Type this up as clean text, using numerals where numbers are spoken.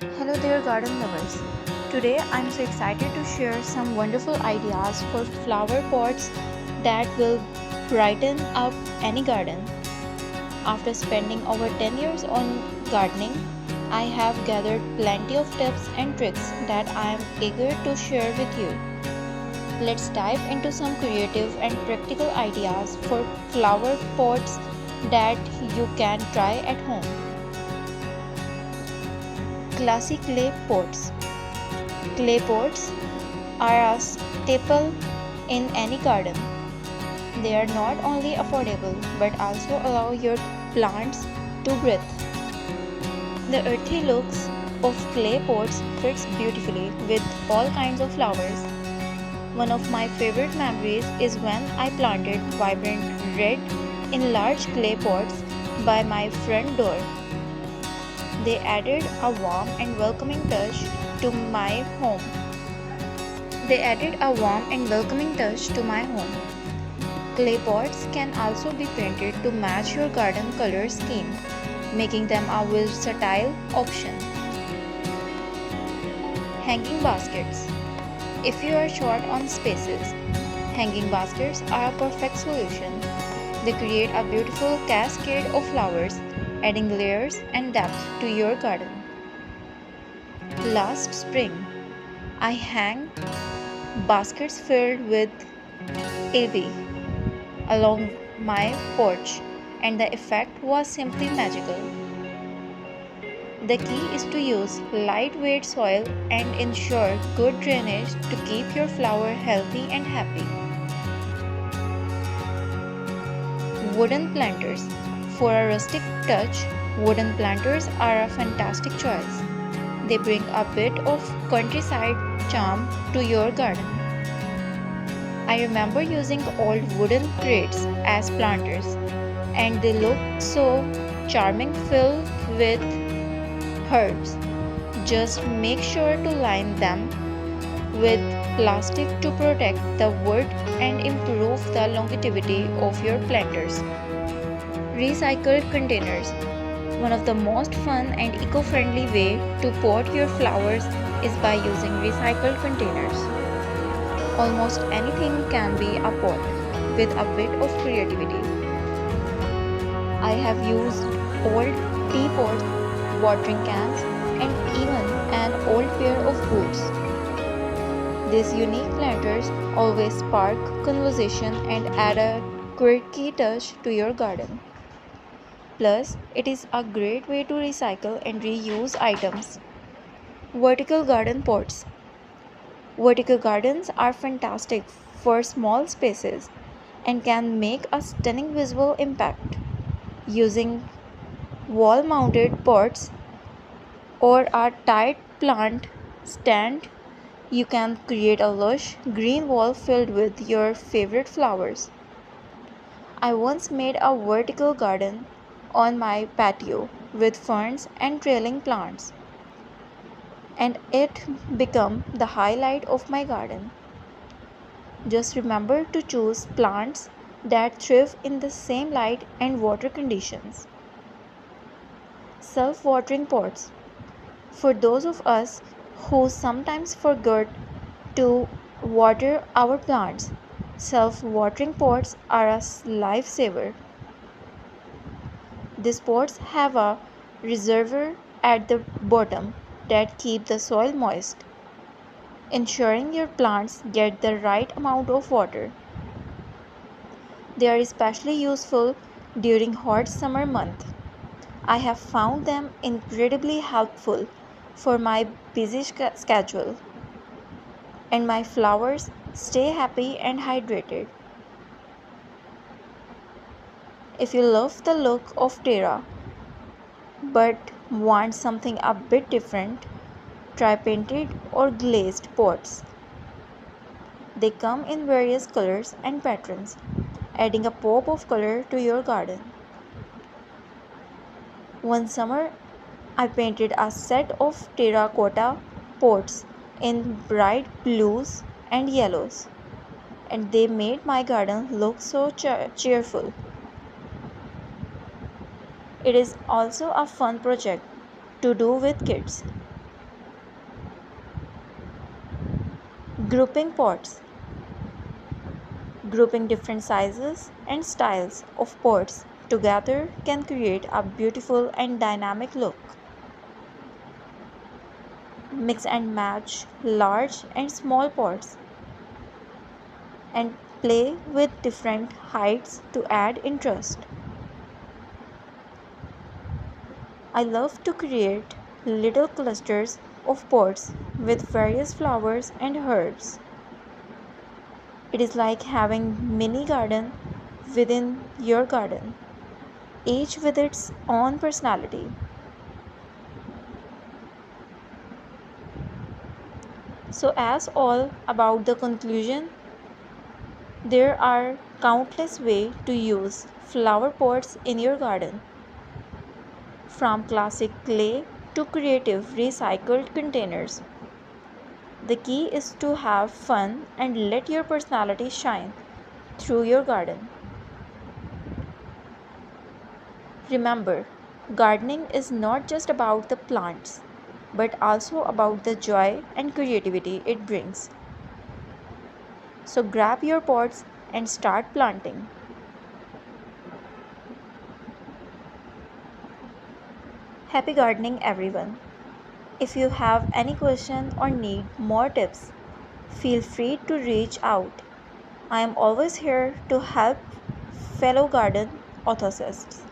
Hello there, garden lovers. Today I'm so excited to share some wonderful ideas for flower pots that will brighten up any garden. After spending over 10 years on gardening, I have gathered plenty of tips and tricks that I am eager to share with you. Let's dive into some creative and practical ideas for flower pots that you can try at home. Classic clay pots. Clay pots are a staple in any garden. They are not only affordable but also allow your plants to breathe. The earthy looks of clay pots fits beautifully with all kinds of flowers. One of my favorite memories is when I planted vibrant red in large clay pots by my front door. They added a warm and welcoming touch to my home. They added a warm and welcoming touch to my home. Clay pots can also be painted to match your garden color scheme, making them a versatile option. Hanging baskets. If you are short on spaces, hanging baskets are a perfect solution. They create a beautiful cascade of flowers, adding layers and depth to your garden. Last spring, I hang baskets filled with ivy along my porch, and the effect was simply magical. The key is to use lightweight soil and ensure good drainage to keep your flower healthy and happy. Wooden planters. For a rustic touch, wooden planters are a fantastic choice. They bring a bit of countryside charm to your garden. I remember using old wooden crates as planters, and they look so charming filled with herbs. Just make sure to line them with plastic to protect the wood and improve the longevity of your planters. Recycled containers. One of the most fun and eco-friendly way to pot your flowers is by using recycled containers. Almost anything can be a pot with a bit of creativity. I have used old teapots, watering cans, and even an old pair of boots. These unique planters always spark conversation and add a quirky touch to your garden. Plus, it is a great way to recycle and reuse items. Vertical garden pots. Vertical gardens are fantastic for small spaces and can make a stunning visual impact. Using wall mounted pots or a tight plant stand, you can create a lush green wall filled with your favorite flowers. I once made a vertical garden on my patio with ferns and trailing plants, and it became the highlight of my garden. Just remember to choose plants that thrive in the same light and water conditions. Self watering pots. For those of us who sometimes forget to water our plants, self watering pots are a lifesaver. These pots have a reservoir at the bottom that keep the soil moist, ensuring your plants get the right amount of water. They are especially useful during hot summer months. I have found them incredibly helpful for my busy schedule, and my flowers stay happy and hydrated. If you love the look of Terra but want something a bit different, try painted or glazed pots. They come in various colors and patterns, adding a pop of color to your garden. One summer, I painted a set of terracotta pots in bright blues and yellows, and they made my garden look so cheerful. It is also a fun project to do with kids. Grouping pots. Grouping different sizes and styles of pots together can create a beautiful and dynamic look. Mix and match large and small pots and play with different heights to add interest. I love to create little clusters of pots with various flowers and herbs. It is like having mini garden within your garden, each with its own personality. So as all about the conclusion, there are countless ways to use flower pots in your garden, from classic clay to creative recycled containers. The key is to have fun and let your personality shine through your garden. Remember, gardening is not just about the plants, but also about the joy and creativity it brings. So grab your pots and start planting. Happy gardening, everyone! If you have any question or need more tips, feel free to reach out. I am always here to help fellow garden enthusiasts.